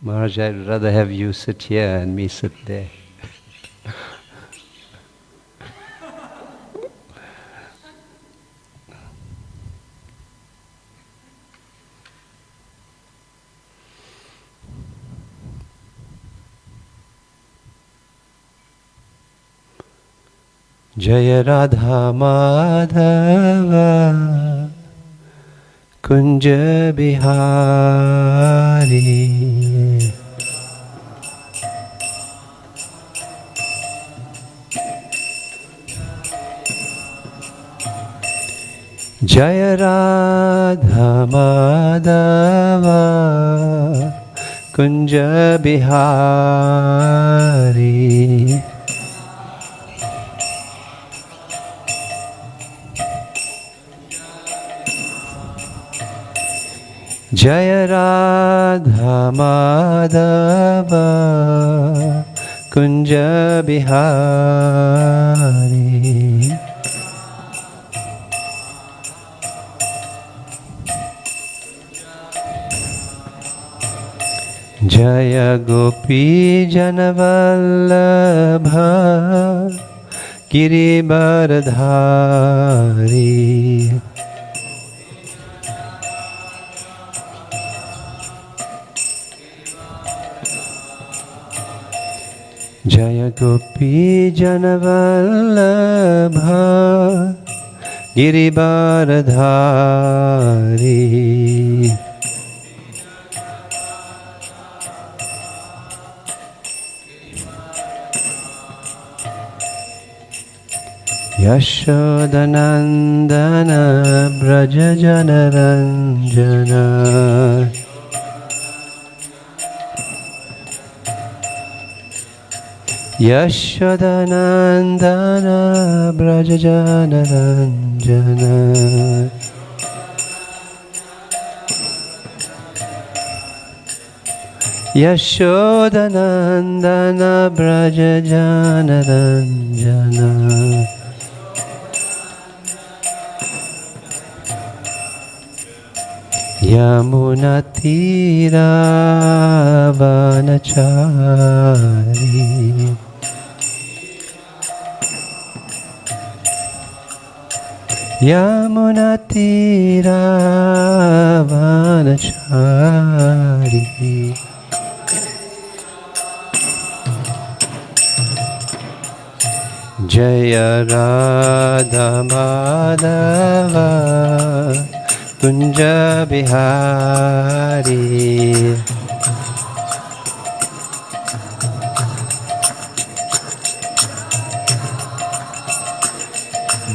Maharaj, I'd rather have you sit here and me sit there. Jaya Radha Madhava Kunja Bihari Jaya Radha Madhava Kunja Bihari Jaya Radha Madhava Kunja Bihari Jaya Gopi Janavallabha Giribaradhari Jaya Gopi Janavallabha Giribaradhari Yashodanandana Braja Janaranjana Yashodanandana Braja Janaranjana Yashodanandana Braja Janaranjana Yamuna Tira Vanachari Yamuna Tira Vanachari Jaya Radha Madhava Kunja Bihari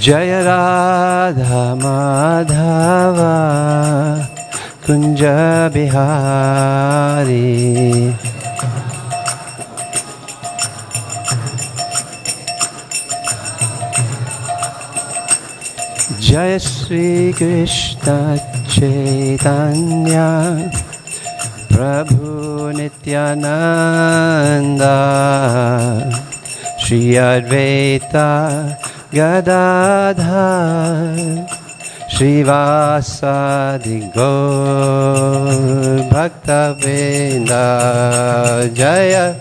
Jaya Radha Madhava Kunja Bihari Jaya Shri Krishna Chaitanya Prabhu Nityananda Shri Advaita Gadadhar Shrivasadi Gaur Bhaktavinda Jaya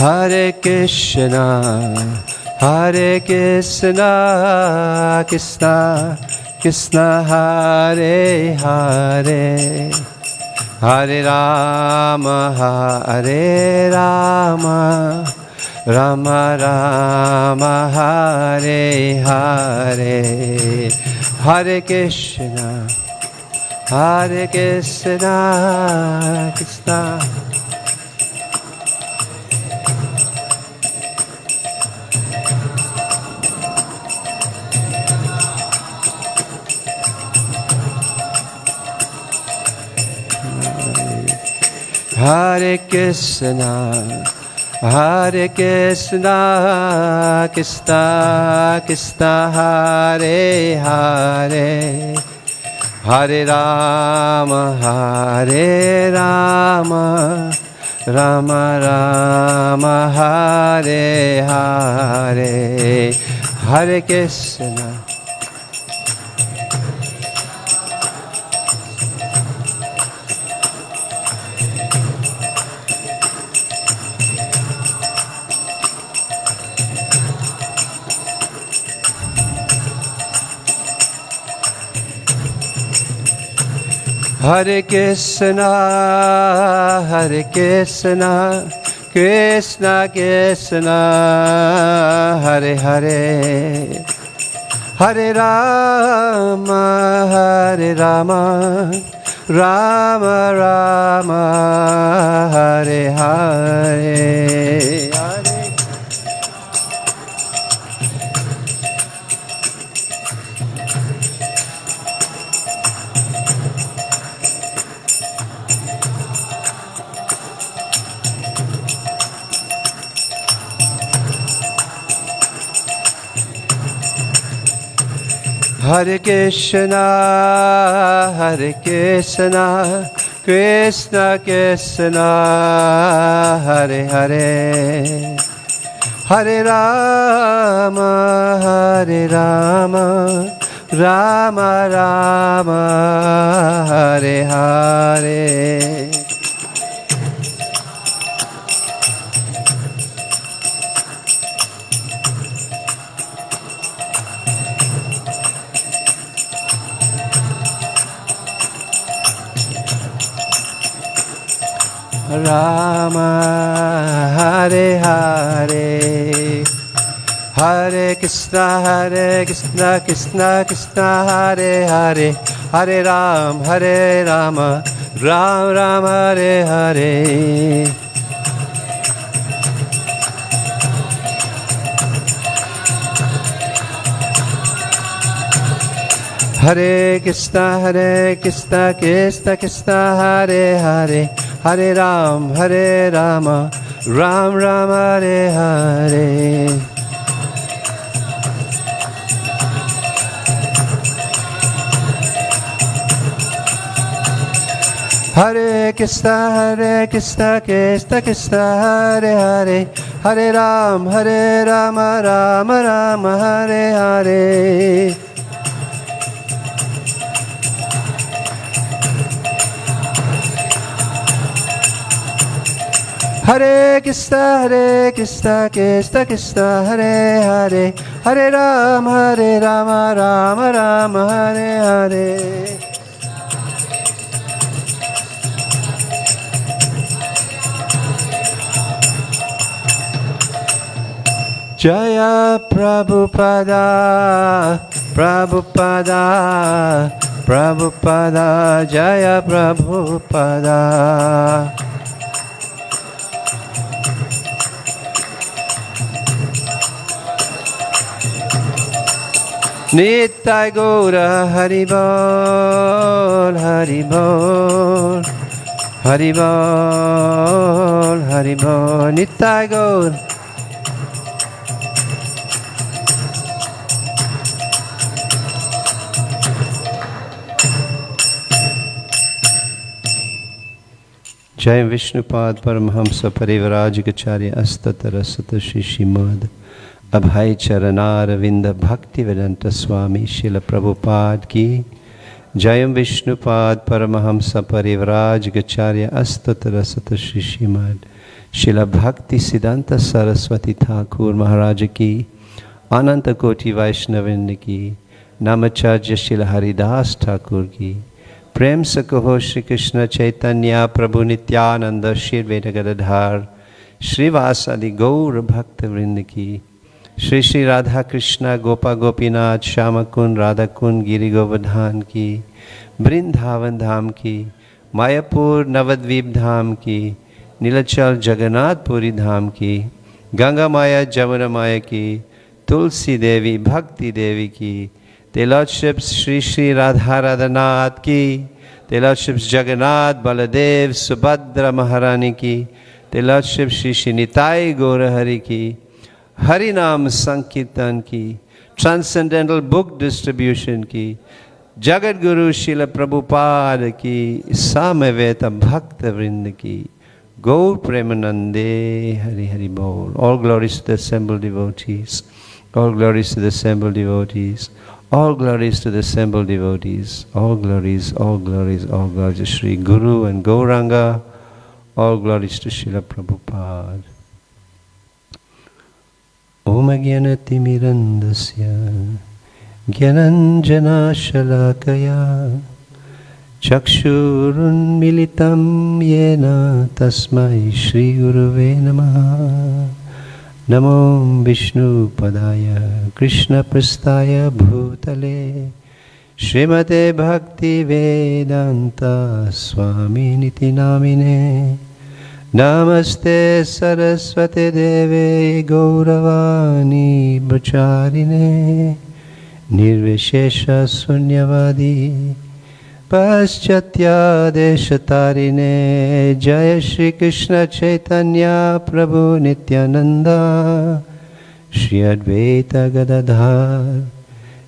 Hare Krishna, Hare Krishna, Krishna, Krishna, Hare Hare, Hare Rama, Hare Rama, Rama Rama, Hare Hare, Hare Krishna, Hare Krishna, Krishna. Hare Krishna, Hare Krishna, Krishna Krishna, Hare Hare, Hare Rama, Hare Rama, Rama Rama, Hare Hare, Hare Krishna. Hare Krishna, Hare Krishna, Krishna Krishna, Hare Hare, Hare Rama, Hare Rama, Rama Rama, Hare Hare, Hare Hare Krishna, Hare Krishna, Krishna Krishna, Hare Hare, Hare Rama, Hare Rama, Rama Rama, Hare Hare. Rama, Hare Hare, Hare Krishna, Krishna Krishna, Hare Hare, Hare Rama, Ram Ram, Hare Hare. Hare Krishna, Krishna Krishna, Hare Hare, Hare Rama, Ram Ram, Hare Hare. Hare Krishna, Krishna Krishna, Hare Hare, Hare Rama, Ram Ram, Hare Hare. Hare Krishna, Krishna Krishna, Hare Hare, Hare Rama, Ram Ram, Hare Hare. Jaya Prabhupada, Prabhupada, Prabhupada, Jaya Prabhupada. Nitai Gaura Haribol, Haribol, Haribol, Haribol, Nitai Gaura. Jai Vishnupad Paramahamsa Parivarajikacharya Astatarasata Shri Shrimad Abhay Charanaravinda Bhaktivedanta Swami Srila Prabhupada Ki. Jayam Vishnupad Paramahamsa Parivarajikacharya Astatarasata Shri Shrimad Srila Bhakti Siddhanta Saraswati Thakur Maharaj Ki. Ananta Koti Vaishnavinda Ki. Namacharya Srila Haridas Thakur Ki. प्रेम से कहो श्री कृष्ण चैतन्य प्रभु नित्यानंद श्री वेद गदाधर श्रीवासादि गौर भक्त वृंद की। श्री श्री राधा कृष्ण गोपा गोपीनाथ श्याम कुंड राधा कुंड गिरि गोवर्धन की। वृंदावन धाम की, मायापुर नवद्वीप धाम की, नीलाचल जगन्नाथपुरी धाम की, गंगा माया जमुना माया की, तुलसी देवी भक्ति देवी की। The Lordships Shri Shri Radha Radhanath ki, The Lordships Jagannath Baladev Subhadra Maharani ki, The Lordship Shri Shri Nitai Gaura Hari Ki, Harinam Sankirtan Ki, Transcendental Book Distribution Ki, Jagat Guru Srila Prabhupada Ki, Samaveta Bhakta Vrinda Ki, Gaur Premanande Hari Hari Bol. All glories to the assembled devotees. All glories to the assembled devotees. All glories to the assembled devotees. All glories, all glories, all glories to Sri Guru and Gauranga. All glories to Srila Prabhupada. Om Gyanati Mirandasya Gyananjana Shalakaya Chakshurun Militam Yena Tasmai Shri Guruve Namaha. Namo Vishnu Padaya Krishna Prasthaya Bhutale Srimate Bhakti Vedanta Swami Niti Namine Namaste Saraswate Deve Gauravani Bacharine Nirvishesha Sunyavadi Paschatya Deshatarine Jaya Shri Krishna Chaitanya Prabhu Nityananda Shri Advaita Gadadhar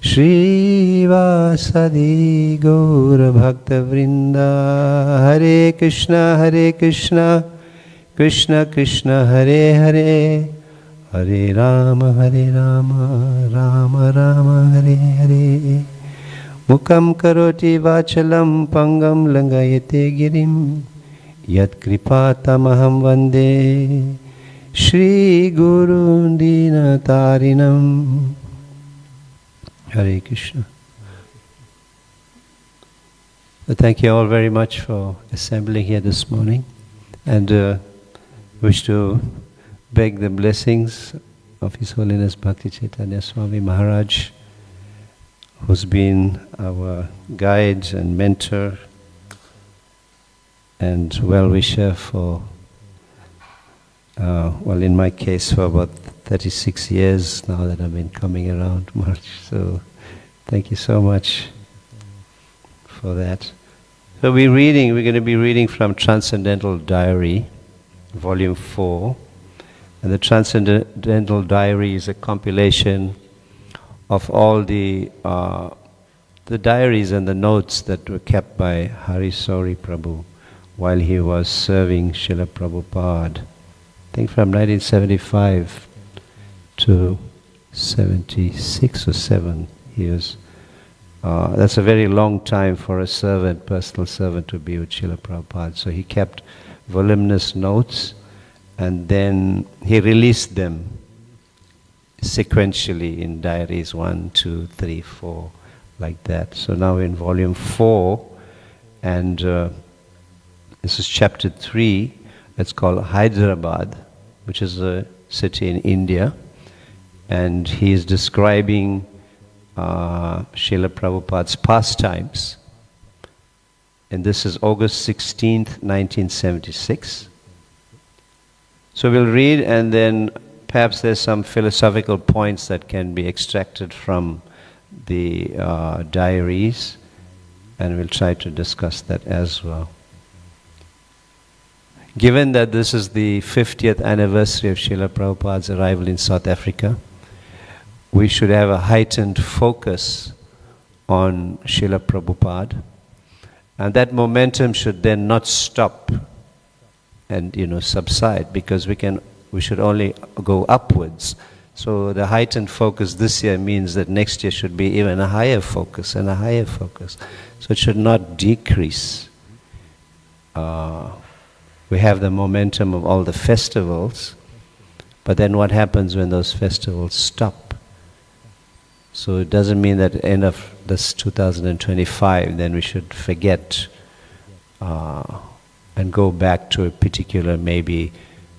Shri Vasadi Gaura Bhakta Vrinda. Hare Krishna Krishna Krishna Hare Hare Hare Rama Rama Rama Hare Hare. Mukam karoti vachalam pangam langayate girim yat kripatamaham vande Shri Guru Dinatarinam. Hare Krishna. Thank you all very much for assembling here this morning, and wish to beg the blessings of His Holiness Bhakti Chaitanya Swami Maharaj, who's been our guide and mentor and well-wisher for, well, in my case, for about 36 years now that I've been coming around much. So thank you so much for that. So we're going to be reading from Transcendental Diary, Volume 4. And the Transcendental Diary is a compilation of all the diaries and the notes that were kept by Hari Sauri Prabhu while he was serving Srila Prabhupada. I think from 1975 to 76 or 7 years. That's a very long time for a servant, personal servant, to be with Srila Prabhupada. So he kept voluminous notes, and then he released them sequentially in diaries 1, 2, 3, 4, like that. So now we're in volume 4, and this is chapter 3. It's called Hyderabad, which is a city in India, and he is describing Srila Prabhupada's pastimes. And this is August 16th, 1976. So we'll read, and then perhaps there's some philosophical points that can be extracted from the diaries, and we'll try to discuss that as well. Given that this is the 50th anniversary of Srila Prabhupada's arrival in South Africa, we should have a heightened focus on Srila Prabhupada, and that momentum should then not stop and subside, because we should only go upwards. So the heightened focus this year means that next year should be even a higher focus and a higher focus. So it should not decrease. We have the momentum of all the festivals, but then what happens when those festivals stop? So it doesn't mean that at the end of this 2025, then we should forget and go back to a particular, maybe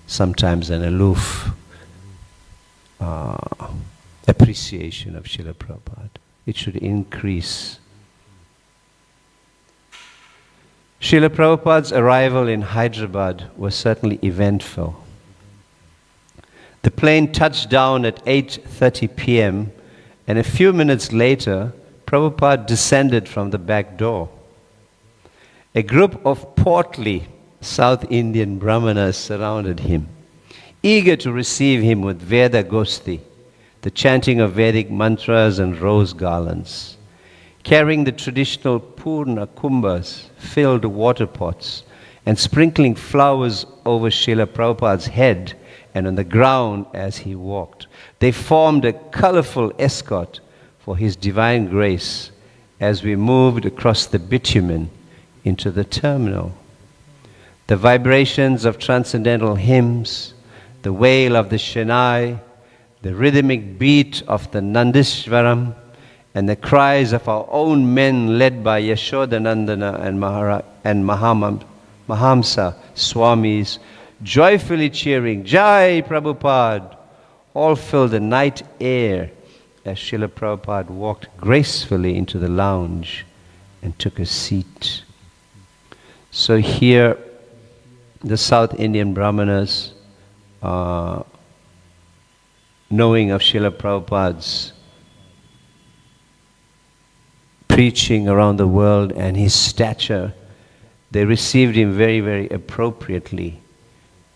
sometimes an aloof appreciation of Srila Prabhupada. It should increase. Srila Prabhupada's arrival in Hyderabad was certainly eventful. The plane touched down at 8:30 p.m. and a few minutes later, Prabhupada descended from the back door. A group of portly South Indian brahmanas surrounded him, eager to receive him with Veda Gosti, the chanting of Vedic mantras and rose garlands. Carrying the traditional Purna kumbhas, filled water pots, and sprinkling flowers over Srila Prabhupada's head and on the ground as he walked, they formed a colorful escort for his divine grace as we moved across the bitumen into the terminal. The vibrations of transcendental hymns, the wail of the Shenai, the rhythmic beat of the Nandishwaram, and the cries of our own men led by Yashodanandana and Mahamsa Swamis, joyfully cheering, Jai Prabhupada, all filled the night air as Srila Prabhupada walked gracefully into the lounge and took a seat. So here, the South Indian brahmanas, knowing of Srila Prabhupada's preaching around the world and his stature, they received him very, very appropriately.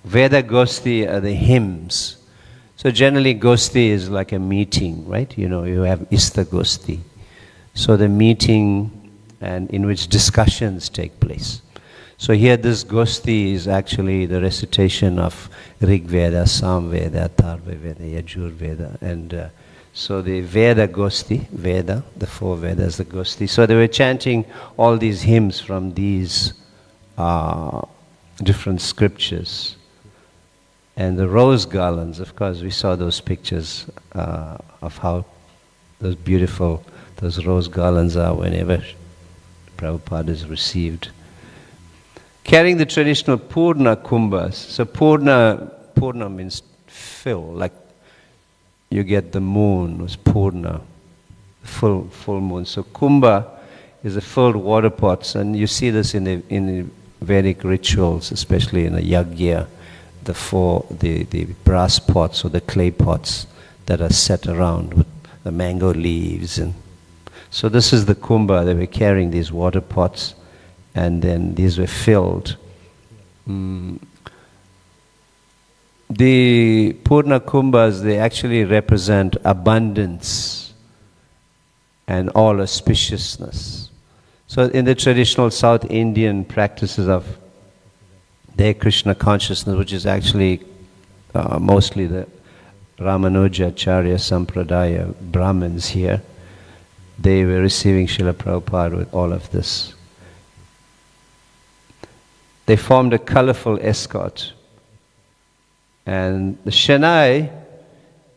Veda Gosti are the hymns. So generally Gosti is like a meeting, right? You know, you have Ista Gosti. So the meeting and in which discussions take place. So here this Gosti is actually the recitation of Rig Veda, Sam Veda, Atharva Veda, Yajur Veda. And so the Veda Gosti, Veda, the four Vedas, the Gosti. So they were chanting all these hymns from these different scriptures. And the rose garlands, of course, we saw those pictures of how those beautiful, those rose garlands are whenever Prabhupada is received. Carrying the traditional Purna kumbhas. So Purna means fill, like you get the moon, was Purna, full moon. So Kumbha is the filled water pots, and you see this in the Vedic rituals, especially in a yagya, the brass pots or the clay pots that are set around with the mango leaves. And so this is the Kumbha. They were carrying these water pots, and then these were filled. The Purna Kumbhas, they actually represent abundance and all auspiciousness. So in the traditional South Indian practices of their Krishna consciousness, which is actually mostly the Ramanujacharya Sampradaya Brahmins here, they were receiving Srila Prabhupada with all of this. They formed a colorful escort. And the Shenai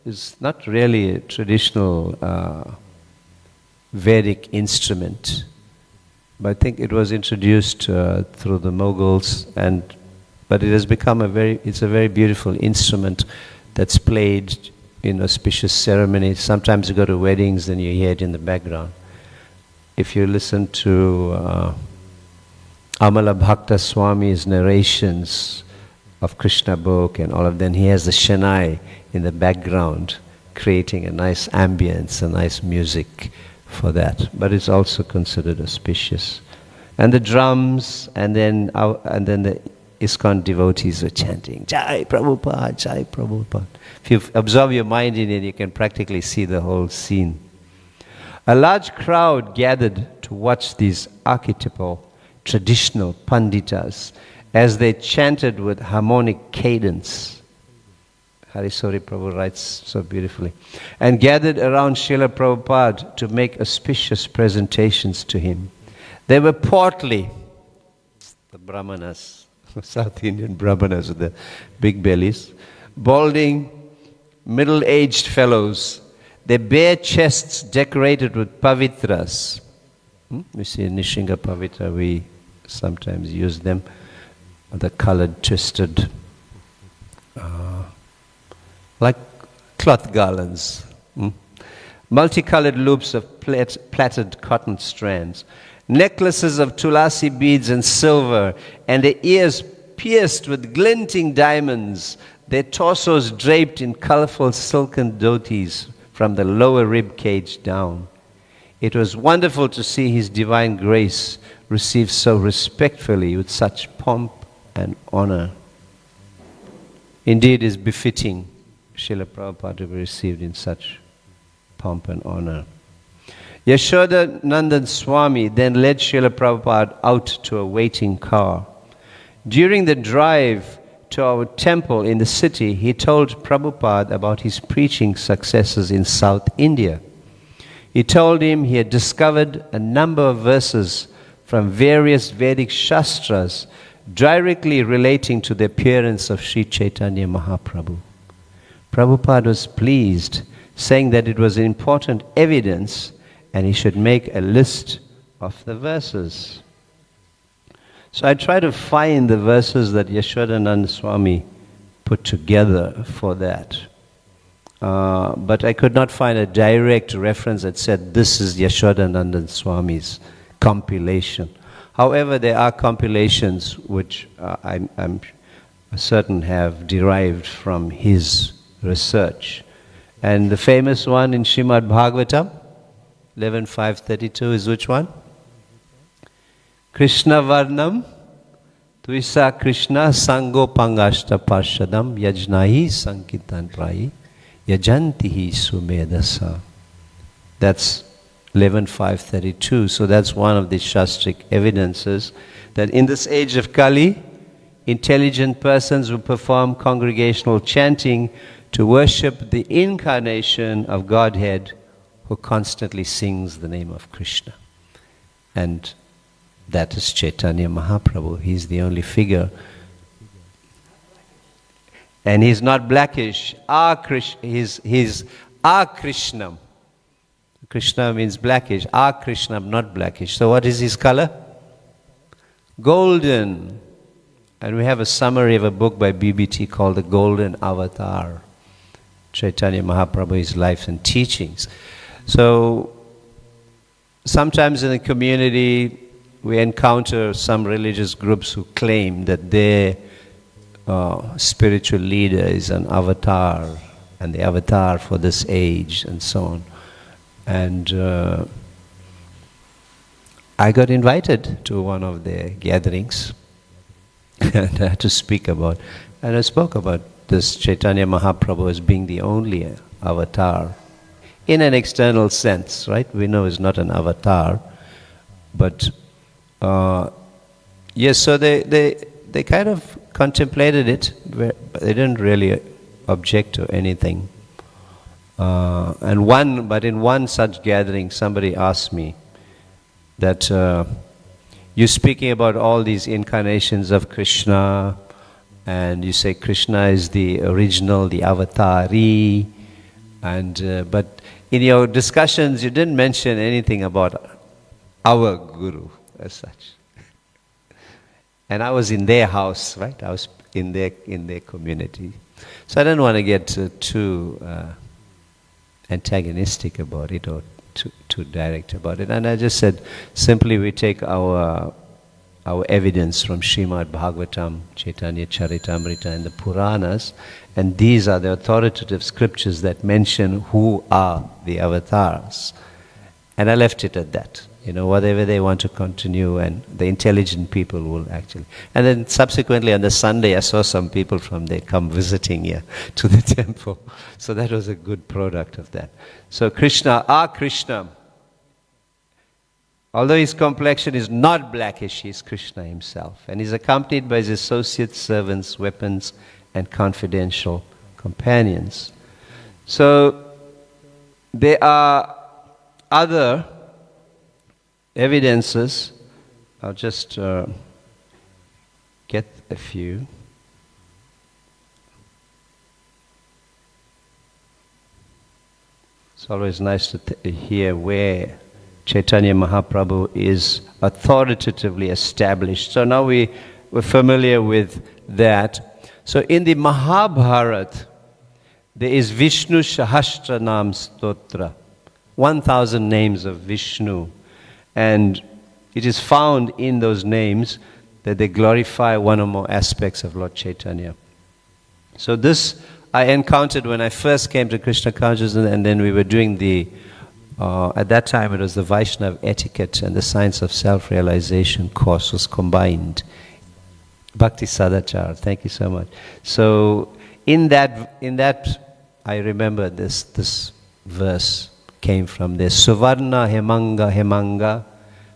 is not really a traditional Vedic instrument, but I think it was introduced through the Mughals, but it has become it's a very beautiful instrument that's played in auspicious ceremonies. Sometimes you go to weddings and you hear it in the background. If you listen to Amala Bhakta Swami's narrations of Krishna book and all of them, he has the Shenai in the background, creating a nice ambience, a nice music for that. But it's also considered auspicious. And the drums, and then the ISKCON devotees were chanting, Jai Prabhupada, Jai Prabhupada. If you absorb your mind in it, you can practically see the whole scene. A large crowd gathered to watch these archetypal, traditional panditas as they chanted with harmonic cadence. Harisori Prabhu writes so beautifully. And gathered around Srila Prabhupada to make auspicious presentations to him. They were portly, the Brahmanas, South Indian Brahmanas with the big bellies, balding, middle-aged fellows, their bare chests decorated with pavitras. We see in Nishinga Pavitra, we sometimes use them, the colored, twisted, like cloth garlands. Multicolored loops of plaited cotton strands, necklaces of tulasi beads and silver, and their ears pierced with glinting diamonds, their torsos draped in colorful silken dhotis from the lower rib cage down. It was wonderful to see His Divine Grace received so respectfully with such pomp and honor. Indeed, is befitting Srila Prabhupada to be received in such pomp and honor. Yashoda Nandan Swami then led Srila Prabhupada out to a waiting car. During the drive to our temple in the city, he told Prabhupada about his preaching successes in South India. He told him he had discovered a number of verses from various Vedic Shastras directly relating to the appearance of Sri Chaitanya Mahaprabhu. Prabhupada was pleased, saying that it was important evidence and he should make a list of the verses. So I tried to find the verses that Yashodananda Swami put together for that. But I could not find a direct reference that said this is Yashodananda Swami's compilation. However, there are compilations which I'm certain have derived from his research. And the famous one in Srimad Bhagavatam, 11.5.32 is which one? Krishna Varnam Tuisa Krishna Sango Pangashta Parshadam Yajnahi Sankitan Prayi Yajantihi Sumedasa. That's 11.5.32. So that's one of the Shastric evidences that in this age of Kali, intelligent persons will perform congregational chanting to worship the incarnation of Godhead who constantly sings the name of Krishna. And that is Chaitanya Mahaprabhu. He's the only figure. And he's not blackish. He's Krishnam. Krishna means blackish. Krishnam, not blackish. So what is his color? Golden. And we have a summary of a book by BBT called The Golden Avatar. Chaitanya Mahaprabhu, his life and teachings. So sometimes in the community we encounter some religious groups who claim that their spiritual leader is an avatar, and the avatar for this age, and so on. And I got invited to one of their gatherings, and I had to speak about, and I spoke about this Chaitanya Mahaprabhu as being the only avatar, in an external sense, right? We know he's not an avatar, but yes, so they kind of contemplated it, but they didn't really object to anything. But in one such gathering, somebody asked me that you're speaking about all these incarnations of Krishna, and you say Krishna is the original, the avatari, and but in your discussions you didn't mention anything about our Guru as such. And I was in their house, right? I was in their community. So I didn't want to get too antagonistic about it or too direct about it. And I just said, simply we take our evidence from Srimad Bhagavatam, Chaitanya Charitamrita and the Puranas, and these are the authoritative scriptures that mention who are the avatars. And I left it at that. Whatever they want to continue, and the intelligent people will actually. And then subsequently on the Sunday, I saw some people from there come visiting here to the temple. So that was a good product of that. So Krishna, Krishna, although his complexion is not blackish, he is Krishna himself. And he's accompanied by his associates, servants, weapons, and confidential companions. So there are other evidences. I'll just get a few. It's always nice to hear where Chaitanya Mahaprabhu is authoritatively established. So now we're familiar with that. So in the Mahabharata, there is Vishnu Sahasranam Stotra, 1,000 names of Vishnu. And it is found in those names that they glorify one or more aspects of Lord Chaitanya. So this I encountered when I first came to Krishna consciousness, and then we were doing at that time it was the Vaishnava etiquette and the science of self-realization course was combined Bhakti Sadachar. Thank you so much. So in that, I remember this verse came from there. Suvarna hemanga hemanga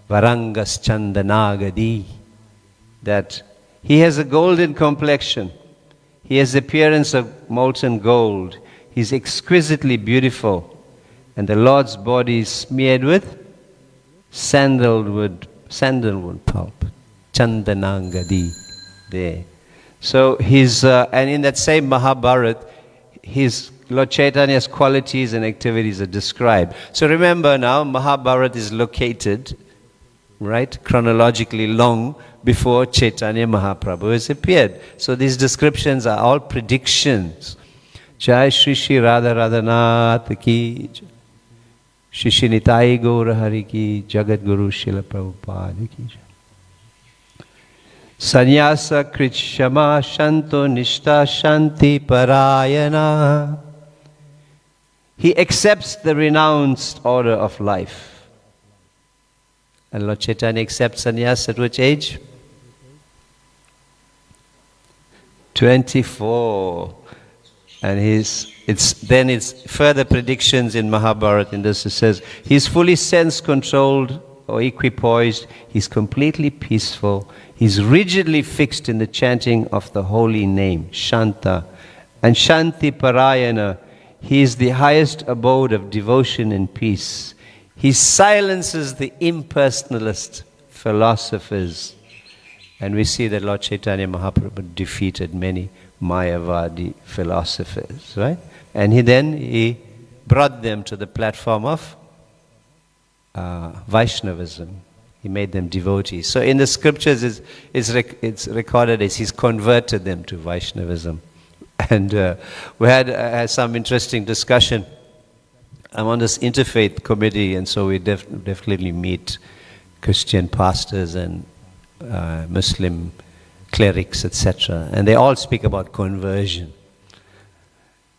varangas chandanagadi. That he has a golden complexion. He has the appearance of molten gold. He's exquisitely beautiful. And the Lord's body is smeared with sandalwood pulp. Chandanangadi. There. So and in that same Mahabharata, Lord Chaitanya's qualities and activities are described. So remember now, Mahabharata is located, right, chronologically long before Chaitanya Mahaprabhu has appeared. So these descriptions are all predictions. Jai Shri Shri Radha Radhanath ki, Shri Shri Nitai Gaura Hari ki, Jagat Guru Srila Prabhupada ki. Sannyasa Krishama Shanto Nishta Shanti Parayana. He accepts the renounced order of life. And Lord Chaitanya accepts sannyas at which age? 24. And it's further predictions in Mahabharata. In this it says, he's fully sense-controlled or equipoised. He's completely peaceful. He's rigidly fixed in the chanting of the holy name, Shanta. And Shanti Parayana, he is the highest abode of devotion and peace. He silences the impersonalist philosophers. And we see that Lord Chaitanya Mahaprabhu defeated many Mayavadi philosophers, right? And he brought them to the platform of Vaishnavism. He made them devotees. So in the scriptures, it's recorded as he's converted them to Vaishnavism. And we had some interesting discussion. I'm on this interfaith committee, and so we definitely meet Christian pastors and Muslim clerics, etc. And they all speak about conversion.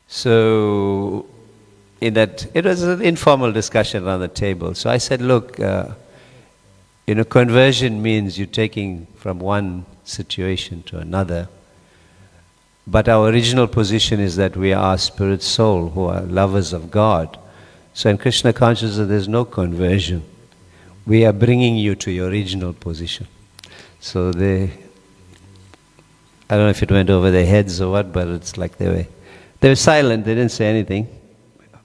So in that, it was an informal discussion around the table. So I said, look, conversion means you're taking from one situation to another. But our original position is that we are spirit soul who are lovers of God. So in Krishna consciousness, there's no conversion. We are bringing you to your original position. So I don't know if it went over their heads or what, but it's like they were silent. They didn't say anything.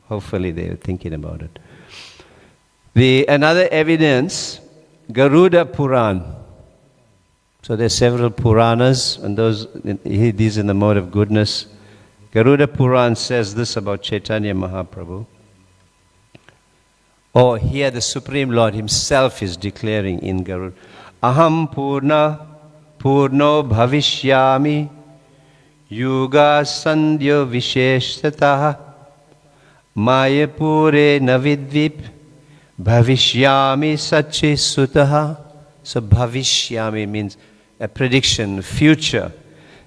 Hopefully they were thinking about it. Another evidence, Garuda Puran. So there are several Puranas, and these in the mode of goodness. Garuda Puran says this about Chaitanya Mahaprabhu. Or here the Supreme Lord himself is declaring in Garuda, Aham Purna Purno Bhavishyami Yuga Sandhya Visheshtataha Mayapure Navidvip Bhavishyami Sachi Sutaha. So Bhavishyami means a prediction, future.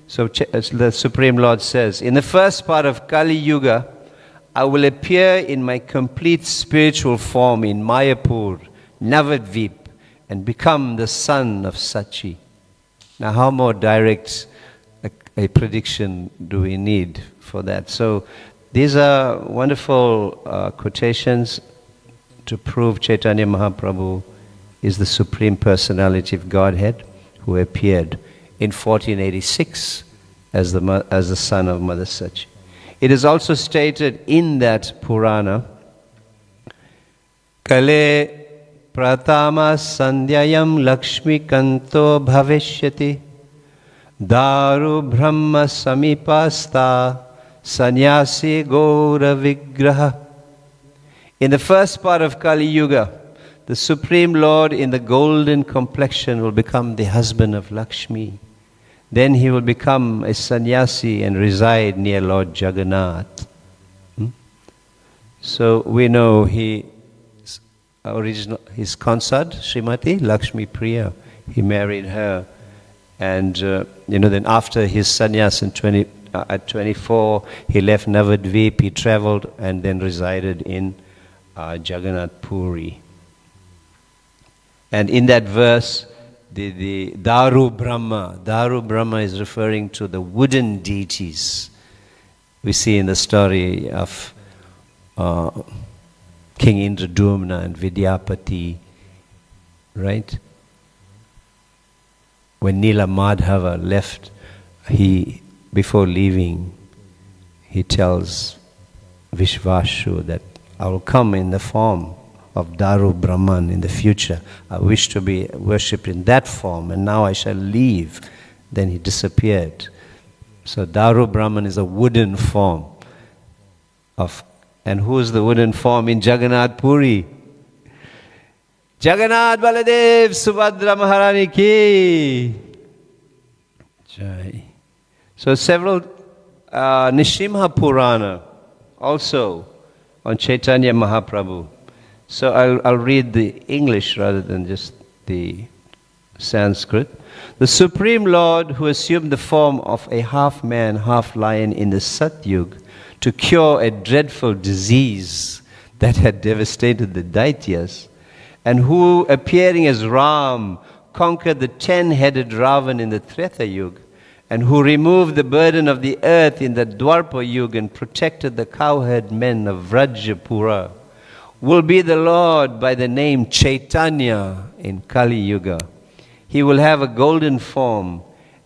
So the Supreme Lord says, in the first part of Kali Yuga, I will appear in my complete spiritual form in Mayapur, Navadvip, and become the son of Sachi. Now how more direct a prediction do we need for that? So these are wonderful quotations to prove Chaitanya Mahaprabhu is the Supreme Personality of Godhead who appeared in 1486 as the son of Mother Sachi. It is also stated in that Purana, Kale Pratama Sandhyayam Lakshmi Kanto Bhavishyati Daru Brahma Samipasta Sannyasi Gaura Vigraha. In the first part of Kali Yuga, the Supreme Lord in the golden complexion will become the husband of Lakshmi. Then he will become a sannyasi and reside near Lord Jagannath. So we know his consort, Srimati Lakshmi Priya, he married her. And then after his sannyas at 24, he left Navadvip, he traveled and then resided in Jagannath Puri. And in that verse, the Daru Brahma. Daru Brahma is referring to the wooden deities we see in the story of King Indradumna and Vidyapati, right? When Nila Madhava left, before leaving, he tells Vishvashu that I will come in the form of Daru Brahman in the future. I wish to be worshipped in that form, and now I shall leave. Then he disappeared. So Daru Brahman is a wooden form of, and who is the wooden form in Jagannath Puri? Jagannath Baladev Subhadra Maharani ki Jai. So several Nishimha Purana also on Chaitanya Mahaprabhu. So I'll read the English rather than just the Sanskrit. The Supreme Lord, who assumed the form of a half man, half lion in the Satyug to cure a dreadful disease that had devastated the Daityas, and who, appearing as Ram, conquered the 10-headed Ravan in the Treta Yuga, and who removed the burden of the earth in the Dwarpa Yuga and protected the cowherd men of Vrajapura, will be the Lord by the name Chaitanya in Kali Yuga. He will have a golden form,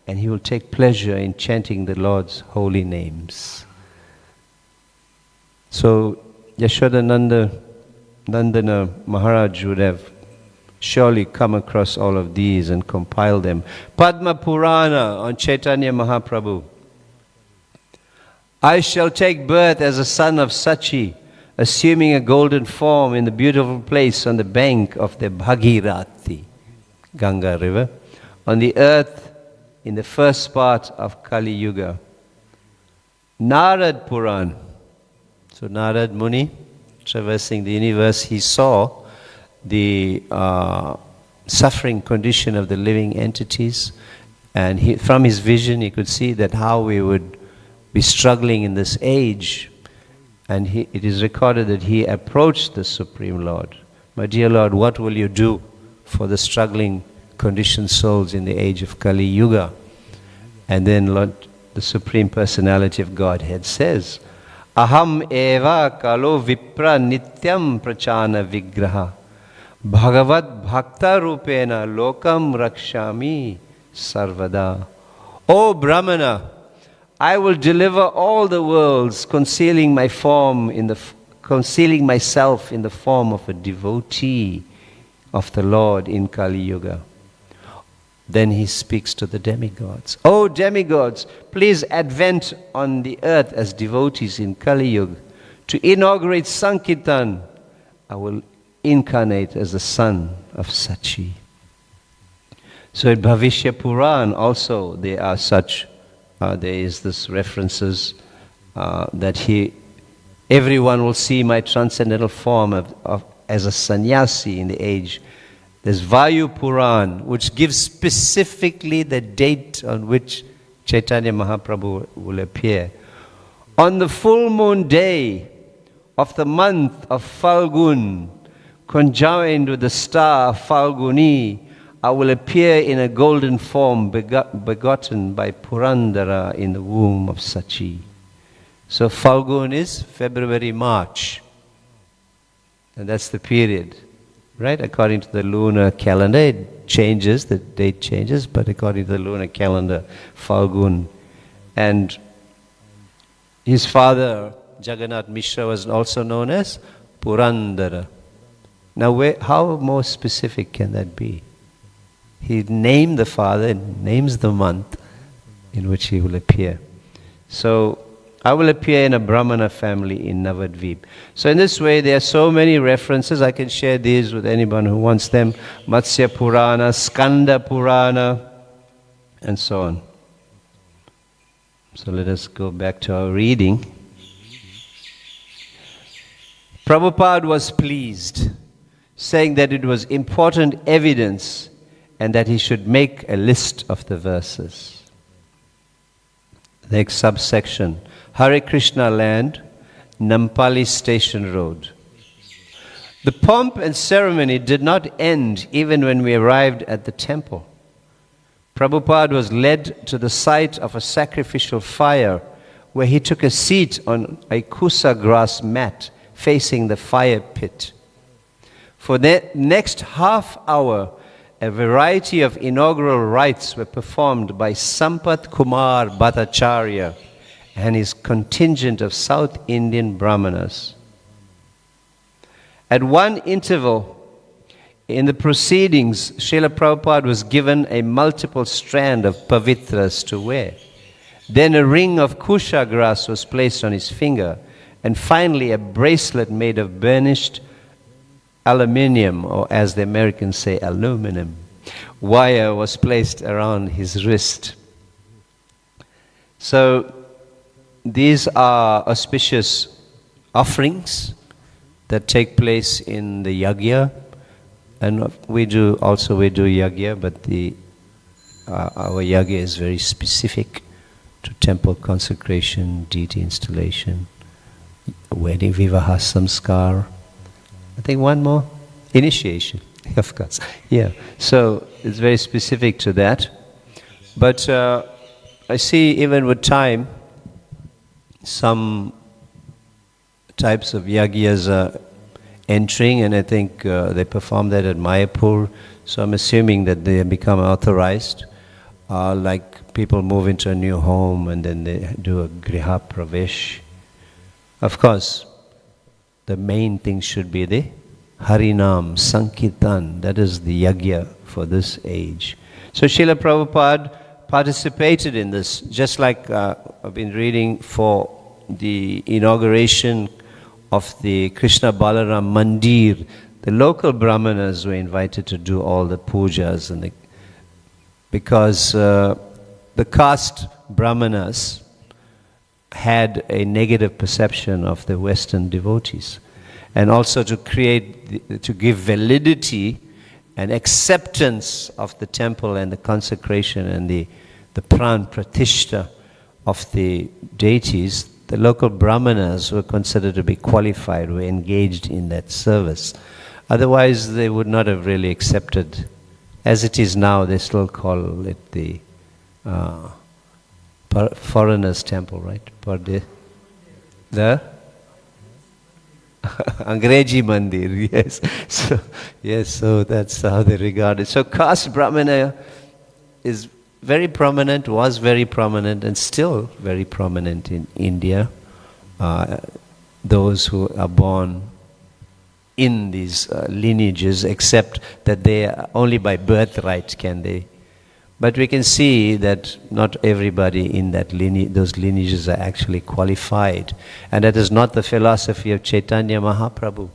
and he will take pleasure in chanting the Lord's holy names. So Yashodananda Nandana Maharaj would have surely come across all of these and compiled them. Padma Purana on Chaitanya Mahaprabhu. I shall take birth as a son of Sachi, assuming a golden form in the beautiful place on the bank of the Bhagirathi, Ganga river, on the earth in the first part of Kali Yuga. Narad Puran. So Narad Muni, traversing the universe, he saw the suffering condition of the living entities, and from his vision he could see that how we would be struggling in this age, and it is recorded that he approached the Supreme Lord. My dear Lord, what will you do for the struggling conditioned souls in the age of Kali Yuga? And then Lord, the Supreme Personality of Godhead says, Aham eva kalo vipra nityam prachana vigraha bhagavad bhakta rupena lokam rakshami sarvada. O Brahmana, I will deliver all the worlds, concealing myself in the form of a devotee of the Lord in Kali Yuga. Then he speaks to the demigods. O demigods, please advent on the earth as devotees in Kali Yuga. To inaugurate Sankirtan, I will incarnate as the son of Sachi. So in Bhavishya Puran also there are such, there is this references that everyone will see my transcendental form as a sannyasi in the age. There's Vayu Puran, which gives specifically the date on which Chaitanya Mahaprabhu will appear. On the full moon day of the month of Falgun, conjoined with the star Falguni, I will appear in a golden form begotten by Purandara in the womb of Sachi. So Falgun is February, March. And that's the period. Right, according to the lunar calendar, it changes, the date changes, but according to the lunar calendar, Falgun. And his father, Jagannath Mishra, was also known as Purandara. Now, how more specific can that be? He named the father and names the month in which he will appear. So, I will appear in a Brahmana family in Navadvip. So in this way, there are so many references. I can share these with anyone who wants them. Matsya Purana, Skanda Purana, and so on. So let us go back to our reading. Prabhupada was pleased, saying that it was important evidence and that he should make a list of the verses. Next subsection. Hare Krishna land, Nampali Station Road. The pomp and ceremony did not end even when we arrived at the temple. Prabhupada was led to the site of a sacrificial fire where he took a seat on a kusa grass mat facing the fire pit. For the next half hour, a variety of inaugural rites were performed by Sampath Kumar Bhattacharya and his contingent of South Indian Brahmanas. At one interval in the proceedings, Srila Prabhupada was given a multiple strand of pavitras to wear. Then a ring of kusha grass was placed on his finger, and finally a bracelet made of burnished aluminium, or as the Americans say, aluminum, wire was placed around his wrist. So these are auspicious offerings that take place in the yagya, and we do yagya, but our yagya is very specific to temple consecration, deity installation, wedding, vivaha samskar. I think one more, initiation, of course. Yeah, so it's very specific to that. But I see even with time, some types of yagyas are entering, and I think they perform that at Mayapur. So I'm assuming that they have become authorized, like people move into a new home and then they do a griha pravesh. Of course, the main thing should be the Harinam, Sankirtan. That is the yagya for this age. So Srila Prabhupada participated in this, just like I've been reading for the inauguration of the Krishna Balaram Mandir. The local brahmanas were invited to do all the pujas, and because the caste brahmanas had a negative perception of the Western devotees, and also to give validity and acceptance of the temple and the consecration and the pran pratishta of the deities. The local brahmanas were considered to be qualified, were engaged in that service. Otherwise, they would not have really accepted. As it is now, they still call it the foreigners' temple, right? The Angreji Mandir, yes. So that's how they regard it. So caste Brahmana is very prominent, was very prominent, and still very prominent in India. Those who are born in these lineages, except that they are only by birthright can they. But we can see that not everybody in that those lineages are actually qualified. And that is not the philosophy of Chaitanya Mahaprabhu.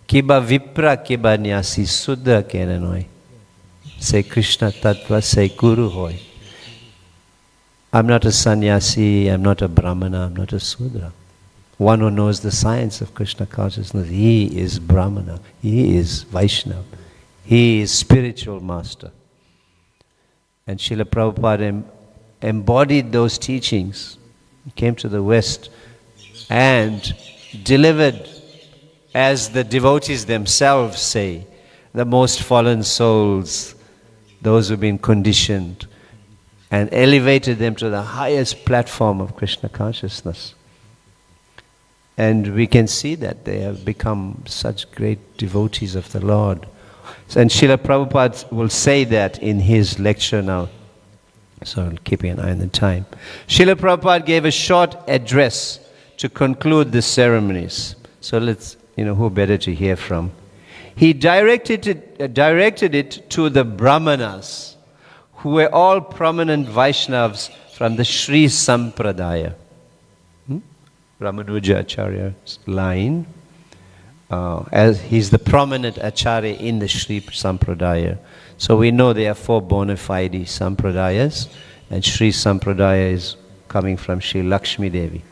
Kiba vipra kiba nyasi sudra kenanoi. Say Krishna Tattva, say Guru hoy. I'm not a sannyasi, I'm not a brahmana, I'm not a sudra. One who knows the science of Krishna consciousness, he is brahmana, he is Vaishnava, he is spiritual master. And Srila Prabhupada embodied those teachings. He came to the West and delivered, as the devotees themselves say, the most fallen souls, those who've been conditioned, and elevated them to the highest platform of Krishna consciousness. And we can see that they have become such great devotees of the Lord. And Srila Prabhupada will say that in his lecture now. So I'm keeping an eye on the time. Srila Prabhupada gave a short address to conclude the ceremonies. So let's, who better to hear from? He directed it to the Brahmanas, who were all prominent Vaishnavas from the Sri Sampradaya. Ramanuja Acharya's line. As he's the prominent Acharya in the Sri Sampradaya. So we know there are 4 bona fide Sampradayas, and Sri Sampradaya is coming from Sri Lakshmi Devi.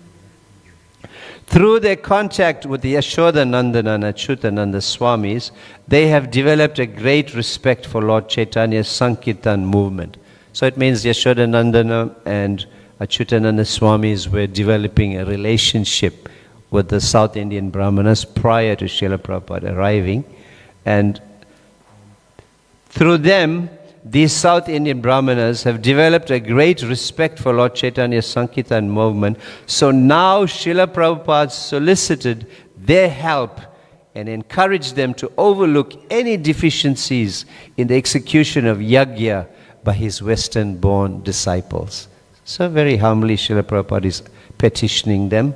Through their contact with the Yashodanandana and Achyutananda Swamis, they have developed a great respect for Lord Chaitanya's Sankirtan movement. So it means Yashodanandana and Achyutananda Swamis were developing a relationship with the South Indian Brahmanas prior to Srila Prabhupada arriving. And through them, these South Indian Brahmanas have developed a great respect for Lord Chaitanya's Sankirtan movement. So now Srila Prabhupada solicited their help and encouraged them to overlook any deficiencies in the execution of yajna by his Western-born disciples. So very humbly Srila Prabhupada is petitioning them.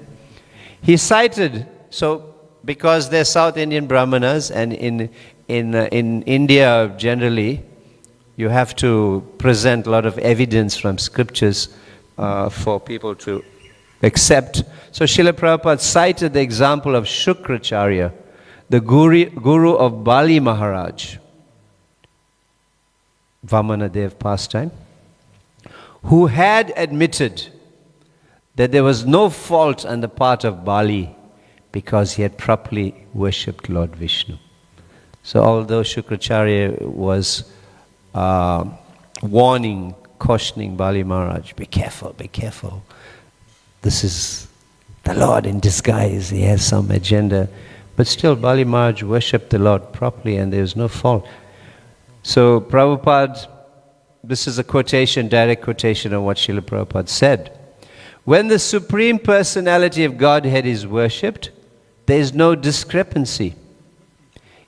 He cited, so because they're South Indian Brahmanas, and in India generally, you have to present a lot of evidence from scriptures for people to accept. So Srila Prabhupada cited the example of Shukracharya, the guru of Bali Maharaj, Vamanadev pastime, who had admitted that there was no fault on the part of Bali because he had properly worshipped Lord Vishnu. So although Shukracharya was warning, cautioning Bali Maharaj, be careful, be careful. This is the Lord in disguise, he has some agenda. But still Bali Maharaj worshipped the Lord properly and there was no fault. So Prabhupada, this is a quotation, direct quotation of what Srila Prabhupada said. When the Supreme Personality of Godhead is worshipped, there is no discrepancy.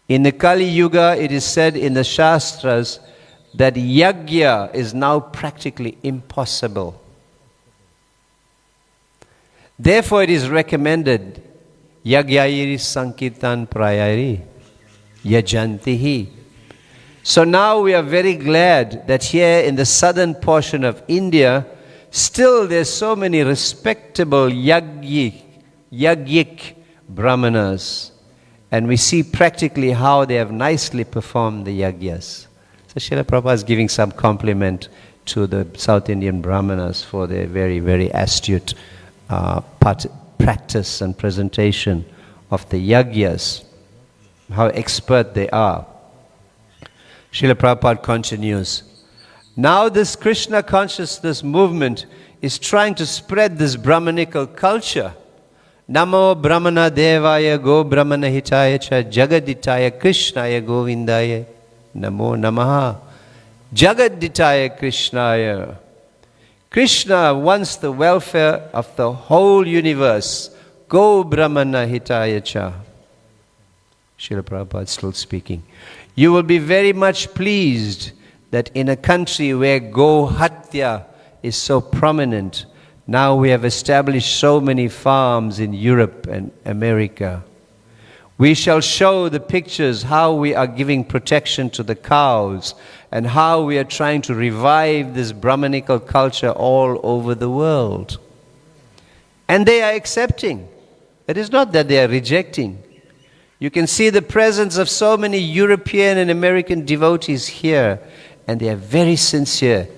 In the Kali Yuga, it is said in the Shastras that yajna is now practically impossible. Therefore, it is recommended yajnayiri sankirtan prayari yajantihi. So now we are very glad that here in the southern portion of India, still there's so many respectable yajnik brahmanas, and we see practically how they have nicely performed the yajnas. So Srila Prabhupada is giving some compliment to the South Indian brahmanas for their very, very astute practice and presentation of the yajnas, how expert they are. Srila Prabhupada continues, now this Krishna consciousness movement is trying to spread this Brahmanical culture. Namo Brahmana Devaya Go Brahmana Hitaya Cha Jagaditaya Krishnaya Govindaya Namo Namaha Jagaditaya Krishnaya. Krishna wants the welfare of the whole universe. Go Brahmana Hitaya Cha. Srila Prabhupada is still speaking. You will be very much pleased that in a country where Go Hatya is so prominent, now we have established so many farms in Europe and America. We shall show the pictures how we are giving protection to the cows and how we are trying to revive this Brahmanical culture all over the world. And they are accepting. It is not that they are rejecting. You can see the presence of so many European and American devotees here, and they are very sincere.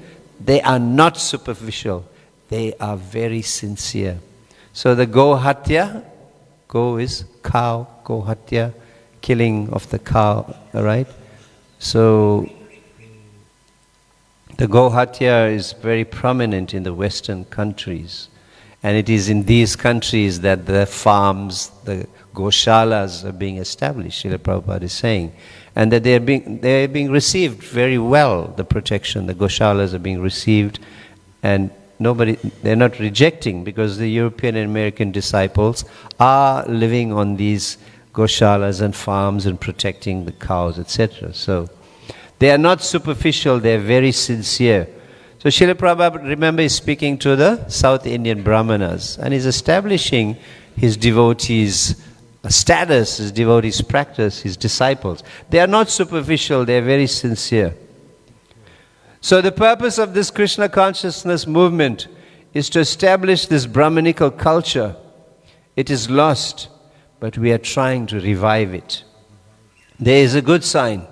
They are not superficial. They are very sincere. So the Go Hatya, Go is cow, Go Hatya, killing of the cow, all right? So the Go Hatya is very prominent in the Western countries. And it is in these countries that the farms, the Goshalas are being established, Srila Prabhupada is saying. And that they are being received very well, the protection. The Goshalas are being received, and they're not rejecting, because the European and American disciples are living on these Goshalas and farms and protecting the cows, etc. So they are not superficial, they are very sincere. So Srila Prabhupada, remember, is speaking to the South Indian Brahmanas, and is establishing his devotees' status, his devotees' practice, his disciples. They are not superficial, they are very sincere. So the purpose of this Krishna consciousness movement is to establish this Brahmanical culture. It is lost, but we are trying to revive it. There is a good sign.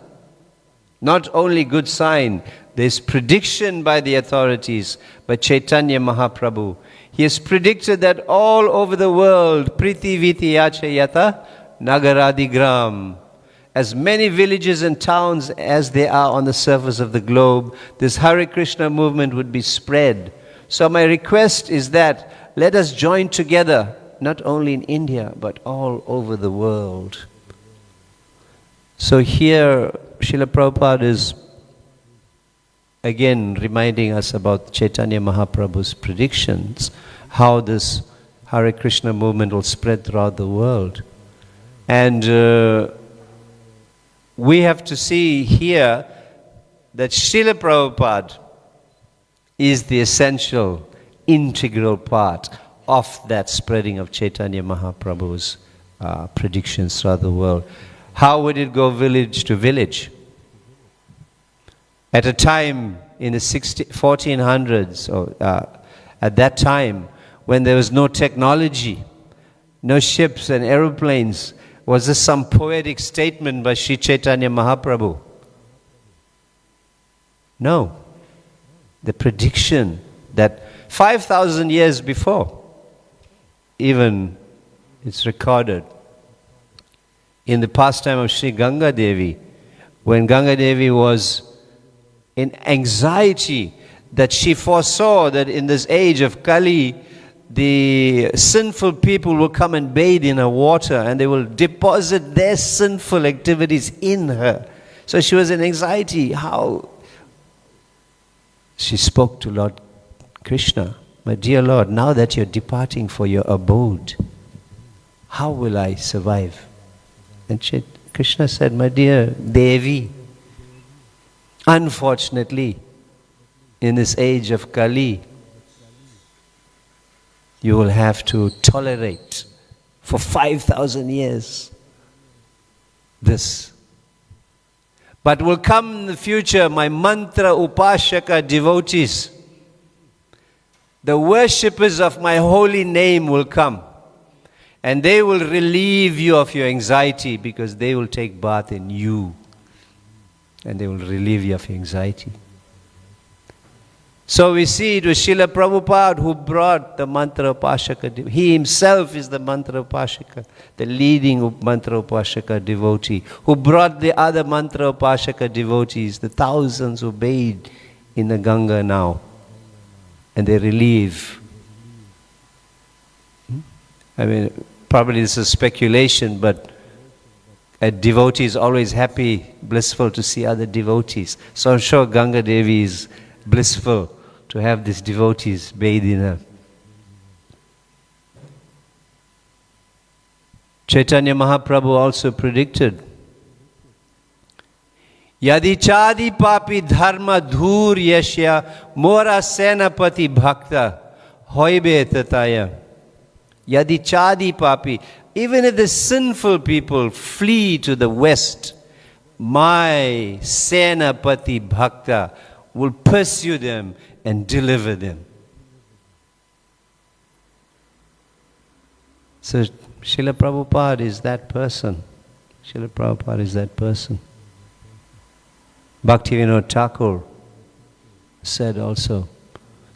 Not only good sign, there is prediction by the authorities, by Chaitanya Mahaprabhu. He has predicted that all over the world, Prithiviti Yachayata Nagaradigram, as many villages and towns as there are on the surface of the globe, this Hare Krishna movement would be spread. So my request is that let us join together, not only in India, but all over the world. So here, Srila Prabhupada is again reminding us about Chaitanya Mahaprabhu's predictions, how this Hare Krishna movement will spread throughout the world. And we have to see here that Srila Prabhupada is the essential, integral part of that spreading of Chaitanya Mahaprabhu's predictions throughout the world. How would it go village to village? At a time in the 1400s, or at that time, when there was no technology, no ships and aeroplanes, was this some poetic statement by Sri Chaitanya Mahaprabhu? No. The prediction that 5,000 years before, even it's recorded in the pastime of Sri Ganga Devi, when Ganga Devi was in anxiety that she foresaw that in this age of Kali, the sinful people will come and bathe in her water and they will deposit their sinful activities in her. So she was in anxiety. How? She spoke to Lord Krishna, my dear Lord, now that you're departing for your abode, how will I survive? And Krishna said, my dear Devi, unfortunately, in this age of Kali, you will have to tolerate for 5,000 years this. But will come in the future my mantra upashaka devotees. The worshippers of my holy name will come. And they will relieve you of your anxiety because they will take bath in you. And they will relieve you of your anxiety. So we see it was Srila Prabhupada who brought the mantra upashaka. He himself is the mantra upashaka, the leading mantra upashaka devotee, who brought the other mantra upashaka devotees, the thousands who bathe in the Ganga now. And they relieve. I mean, probably this is speculation, but a devotee is always happy, blissful to see other devotees. So I'm sure Ganga Devi is blissful to have these devotees bathe in her. Chaitanya Mahaprabhu also predicted, Yadi chadi papi dharma dhur yashya mora senapati bhakta hoibe tataya. Yadi chadi papi, even if the sinful people flee to the west, my senapati bhakta will pursue them and deliver them. So Srila Prabhupada is that person. Srila Prabhupada is that person. Bhaktivinoda Thakur said also,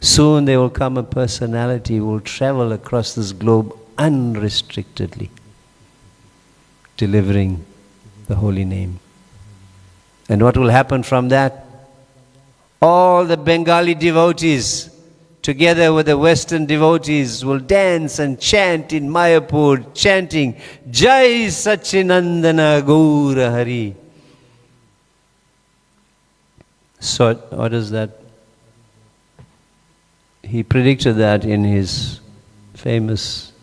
soon there will come a personality who will travel across this globe unrestrictedly, delivering the holy name. And what will happen from that? All the Bengali devotees, together with the Western devotees, will dance and chant in Mayapur, chanting, Jai Sachinandana Gaura Hari. So, what is that? He predicted that in his famous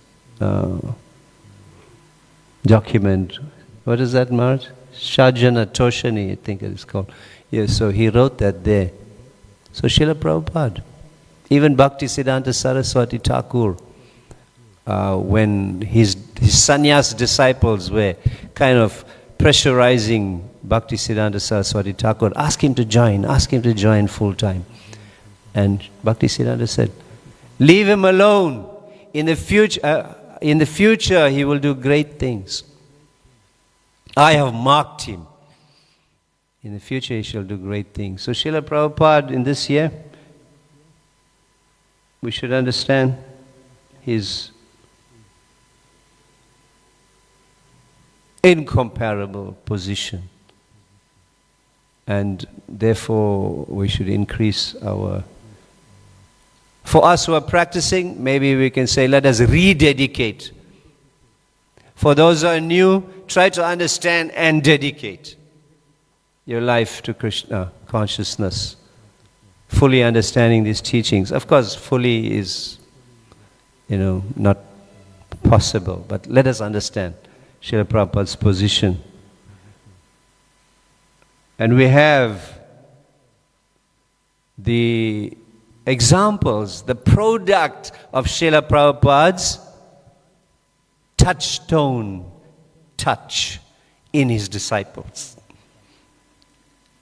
document. What is that, Maharaj? Shajana Toshani, I think it is called. Yes, so he wrote that there. So Srila Prabhupada, even Bhaktisiddhanta Saraswati Thakur, when his sannyas disciples were kind of pressurizing Bhaktisiddhanta Saraswati Thakur, ask him to join full time. And Bhaktisiddhanta said, leave him alone. In the future he will do great things. I have marked him. In the future he shall do great things. So Srila Prabhupada in this year, we should understand his incomparable position. And therefore we should increase our... For us who are practicing, maybe we can say, let us rededicate. For those who are new, try to understand and dedicate your life to Krishna consciousness fully understanding these teachings. Of course, fully is, not possible, but let us understand Srila Prabhupada's position. And we have the examples, the product of Srila Prabhupada's touch in his disciples.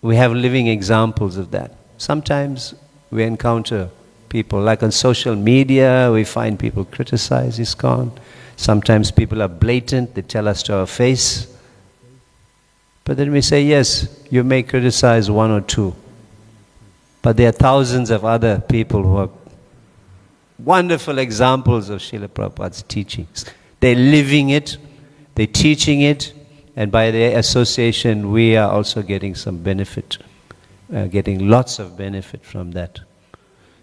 We have living examples of that. Sometimes we encounter people, like on social media, we find people criticize ISKCON. Sometimes people are blatant, they tell us to our face. But then we say, yes, you may criticize one or two, but there are thousands of other people who are wonderful examples of Srila Prabhupada's teachings. They're living it, they're teaching it, and by their association we are also getting some benefit, getting lots of benefit from that.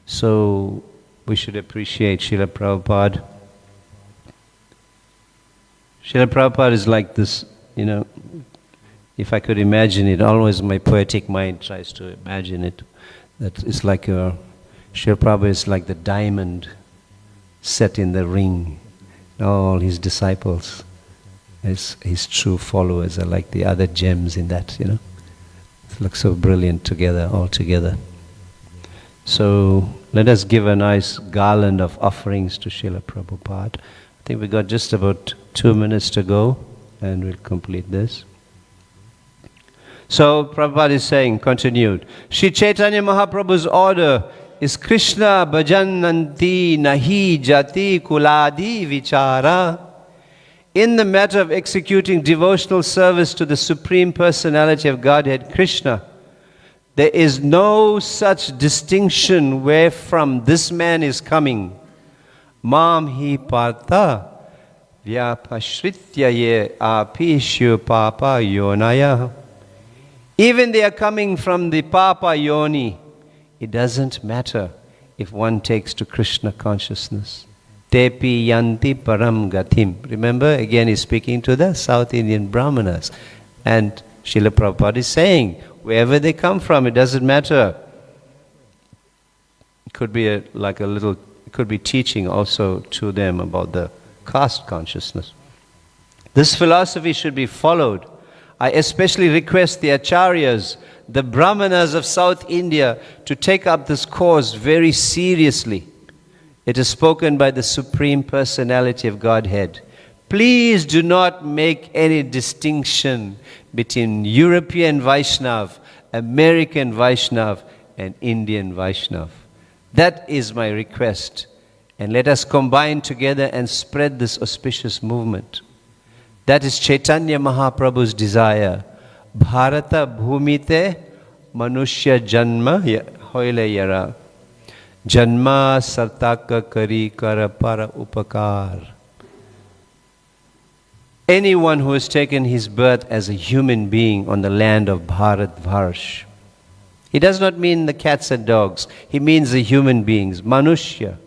So we should appreciate Srila Prabhupada. Srila Prabhupada is like this, if I could imagine it, always my poetic mind tries to imagine it, that it's like Srila Prabhupada is like the diamond set in the ring. All his disciples, his true followers are like the other gems in that, It looks so brilliant together, all together. So let us give a nice garland of offerings to Srila Prabhupada. I think we got just about 2 minutes to go and we'll complete this. So Prabhupada is saying, continued, Sri Chaitanya Mahaprabhu's order is Krishna bhajananti nahi jati kuladi vichara. In the matter of executing devotional service to the Supreme Personality of Godhead, Krishna, there is no such distinction where from this man is coming. Mam hi partha vyapashritya ye apishu papa yonaya. Even they are coming from the papa yoni, it doesn't matter if one takes to Krishna consciousness. Tepi yanti param gatim. Remember, again he's speaking to the South Indian Brahmanas. And Srila Prabhupada is saying, wherever they come from, it doesn't matter. It could be it could be teaching also to them about the caste consciousness. This philosophy should be followed. I especially request the acharyas, the brahmanas of South India, to take up this cause very seriously. It is spoken by the Supreme Personality of Godhead. Please do not make any distinction between European Vaishnav, American Vaishnav, and Indian Vaishnav. That is my request. And let us combine together and spread this auspicious movement. That is Chaitanya Mahaprabhu's desire. Bharata bhumite manushya janma hoile yara. Janma sartaka kari kara para upakar. Anyone who has taken his birth as a human being on the land of Bharat Varsh. He does not mean the cats and dogs. He means the human beings, Manushya.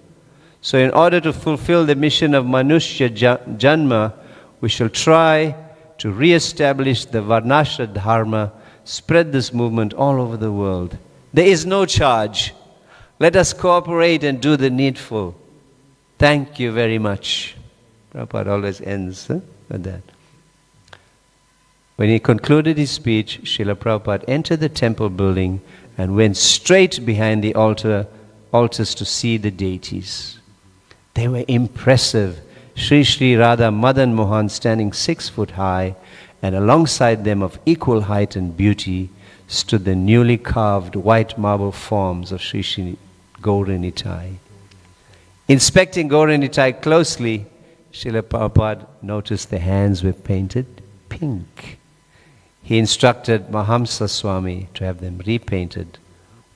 So in order to fulfill the mission of Manushya Janma, we shall try to re-establish the Varnashra Dharma, spread this movement all over the world. There is no charge. Let us cooperate and do the needful. Thank you very much. Prabhupada always ends with that. When he concluded his speech, Srila Prabhupada entered the temple building and went straight behind the altars to see the deities. They were impressive. Sri Sri Radha Madan Mohan standing 6 foot high, and alongside them of equal height and beauty stood the newly carved white marble forms of Sri Sri Gauranitai. Inspecting Gauranitai closely, Srila Prabhupada noticed the hands were painted pink. He instructed Mahamsa Swami to have them repainted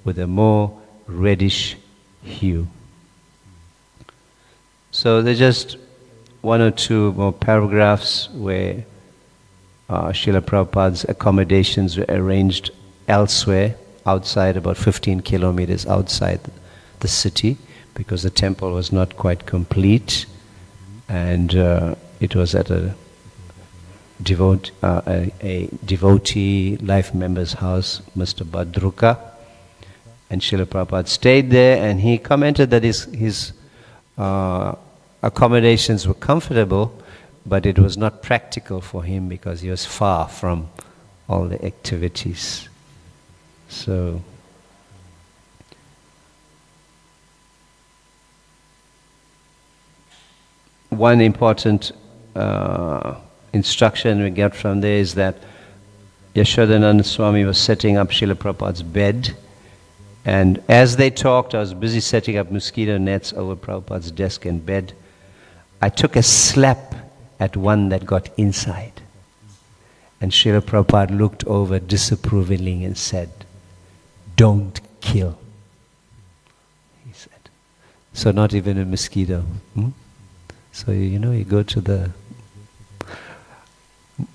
with a more reddish hue. So there's just 1 or 2 more paragraphs where Srila Prabhupada's accommodations were arranged elsewhere, outside, about 15 kilometers outside the city, because the temple was not quite complete, and it was at a devotee life member's house, Mr. Badruka, And Srila Prabhupada stayed there, and he commented that his accommodations were comfortable, but it was not practical for him because he was far from all the activities. So, one important instruction we get from there is that Yashodananda Swami was setting up Srila Prabhupada's bed, and as they talked, I was busy setting up mosquito nets over Prabhupada's desk and bed. I took a slap at one that got inside. And Srila Prabhupada looked over disapprovingly and said, "Don't kill," he said. So not even a mosquito. So you go to the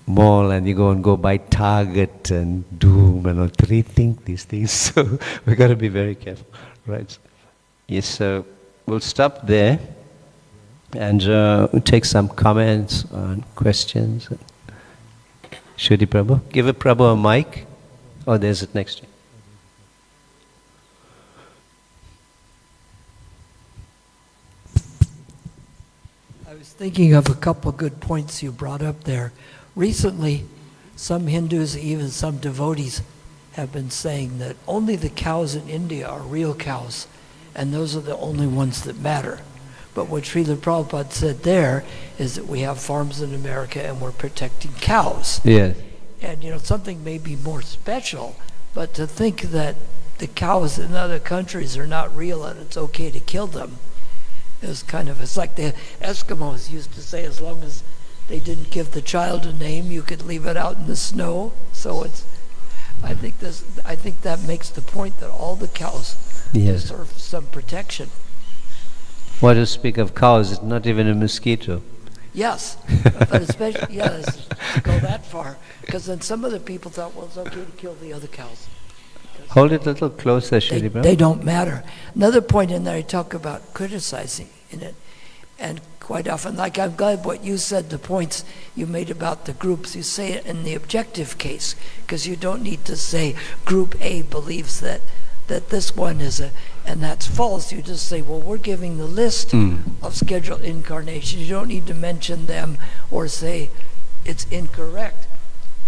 mall and you go buy Target and Doom and rethink these things. So we've got to be very careful, right? Yes, so we'll stop there and we'll take some comments and questions. Shuddhi Prabhu, give a Prabhu a mic. Oh, there's it next to you. I was thinking of a couple good points you brought up there. Recently, some Hindus, even some devotees, have been saying that only the cows in India are real cows, and those are the only ones that matter. But what Srila Prabhupada said there is that we have farms in America and we're protecting cows. Yes. And something may be more special, but to think that the cows in other countries are not real and it's okay to kill them is it's like the Eskimos used to say, as long as they didn't give the child a name, you could leave it out in the snow. So I think that makes the point that all the cows deserve some protection. What to speak of cows? It's not even a mosquito. Yes, but especially go that far, because then some of the people thought, well, it's okay to kill the other cows. Hold it a little closer, Shuddhi Prabhu. They don't matter. Another point in there, I talk about criticizing in it, and quite often, like I'm glad what you said, the points you made about the groups, you say it in the objective case, because you don't need to say group A believes that this one is and that's false. You just say, well, we're giving the list of scheduled incarnations. You don't need to mention them or say it's incorrect.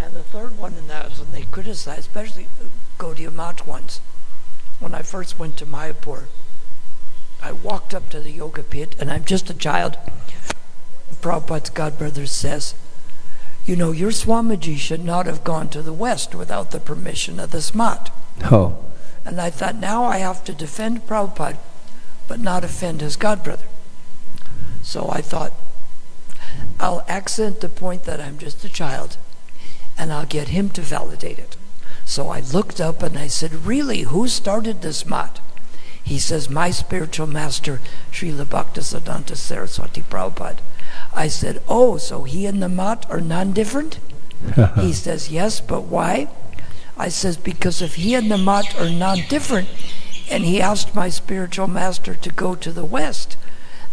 And the third one in that is when they criticize, especially Gaudiya Math ones. When I first went to Mayapur, I walked up to the yoga pit, and I'm just a child. Prabhupada's godbrother says, your Swamiji should not have gone to the West without the permission of the Smat. Oh. And I thought, now I have to defend Prabhupada, but not offend his godbrother. So I thought, I'll accent the point that I'm just a child, and I'll get him to validate it. So I looked up and I said, really, who started this mat? He says, my spiritual master, Srila Bhaktisiddhanta Saraswati Prabhupada. I said, oh, so he and the mat are non-different? He says, yes, but why? I says, because if he and the mat are non-different, and he asked my spiritual master to go to the West,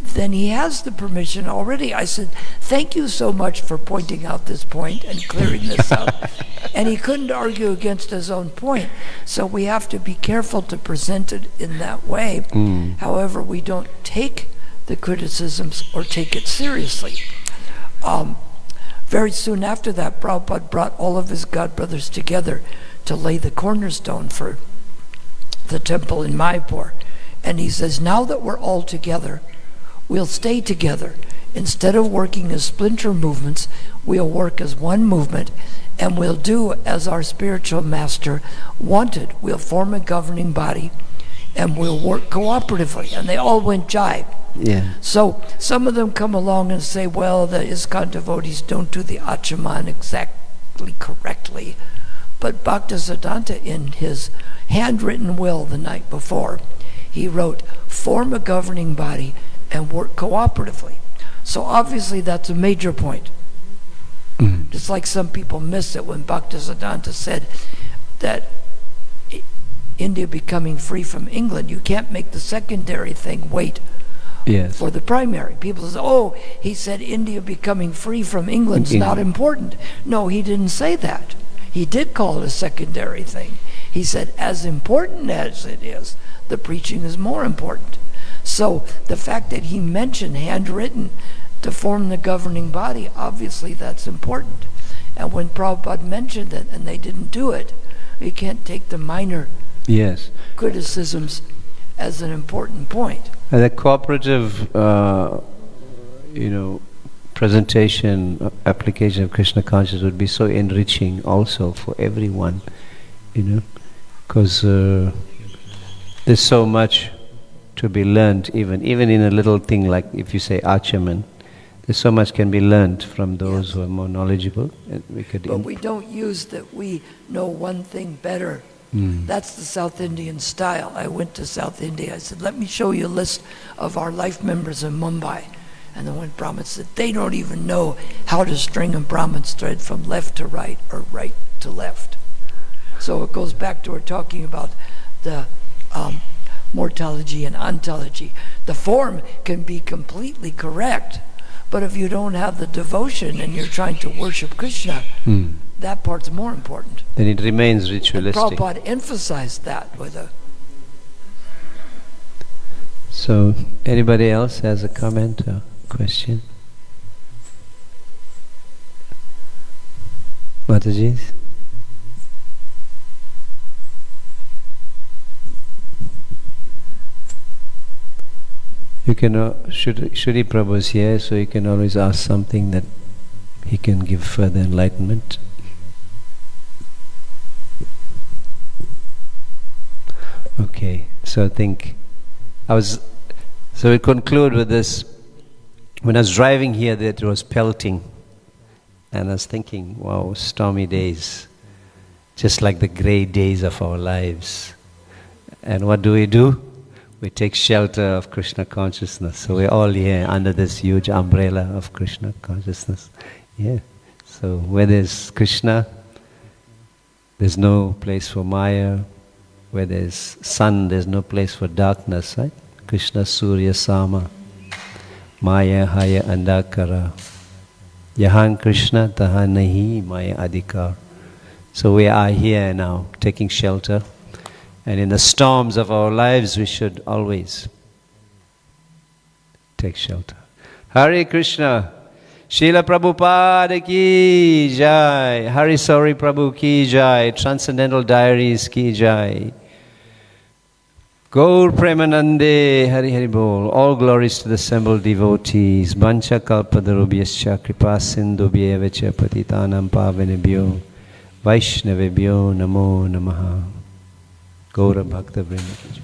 then he has the permission already. I said, thank you so much for pointing out this point and clearing this up. And he couldn't argue against his own point. So we have to be careful to present it in that way. However, we don't take the criticisms or take it seriously. Very soon after that, Prabhupada brought all of his godbrothers together to lay the cornerstone for the temple in Mayapur. And he says, now that we're all together, we'll stay together. Instead of working as splinter movements, we'll work as one movement, and we'll do as our spiritual master wanted. We'll form a governing body, and we'll work cooperatively. And they all went jive. Yeah. So some of them come along and say, well, the ISKCON devotees don't do the Achaman exactly correctly. But Bhaktisiddhanta, in his handwritten will the night before, he wrote, form a governing body and work cooperatively. So obviously that's a major point. Just like some people miss it when Bhaktisiddhanta said that India becoming free from England, you can't make the secondary thing wait for the primary. People say, oh, he said India becoming free from England's not important. No, he didn't say that. He did call it a secondary thing. He said, as important as it is, the preaching is more important. So the fact that he mentioned handwritten to form the governing body, obviously that's important. And when Prabhupada mentioned it and they didn't do it, you can't take the minor criticisms as an important point. And the cooperative, presentation, application of Krishna consciousness would be so enriching also for everyone, because there's so much to be learned, even in a little thing like if you say Achaman, there's so much can be learned from those who are more knowledgeable. But we don't use that we know one thing better. That's the South Indian style. I went to South India. I said, let me show you a list of our life members in Mumbai. And the one Brahmin said, they don't even know how to string a Brahmin's thread from left to right or right to left. So it goes back to we're talking about the mortology and ontology. The form can be completely correct, but if you don't have the devotion and you're trying to worship Krishna, that part's more important. Then it remains ritualistic. And Prabhupada emphasized that with a... So, anybody else has a comment or question? Mataji? You can, Shri Prabhu is here, so you can always ask something that he can give further enlightenment. Okay, so I think so we conclude with this. When I was driving here, that it was pelting, and I was thinking, wow, stormy days, just like the grey days of our lives. And what do? We take shelter of Krishna consciousness. So we're all here under this huge umbrella of Krishna consciousness. Yeah. So where there's Krishna, there's no place for Maya. Where there's sun, there's no place for darkness, right? Krishna, Surya, Sama, Maya, Haya, Andakara. Yahan Krishna, tahan nahi Maya adhikar. So we are here now, taking shelter. And in the storms of our lives, we should always take shelter. Hare Krishna. Srila Prabhupada ki jai. Hari Sauri Prabhu ki jai. Transcendental Diaries ki jai. Gaur Premanande Hari Hari Bol. All glories to the assembled devotees. Bancha kalpadarubhyascha kripa sindhubhyevacha patitanam pavanebhyo Vaishnavebhyo namo namaha. Gaura Bhakta Vrinda.